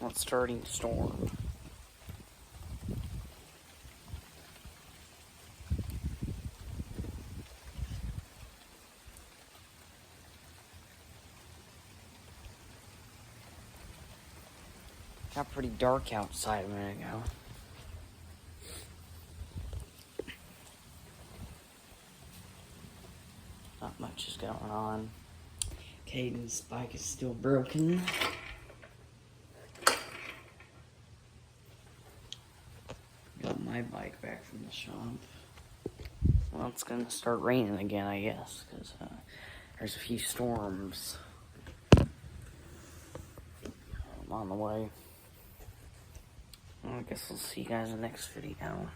It's starting to storm. Got pretty dark outside a minute ago. Not much is going on. Caden's bike is still broken. Got my bike back from the shop. Well, it's gonna start raining again, I guess, because there's a few storms on the way. Well, I guess we'll see you guys in the next video.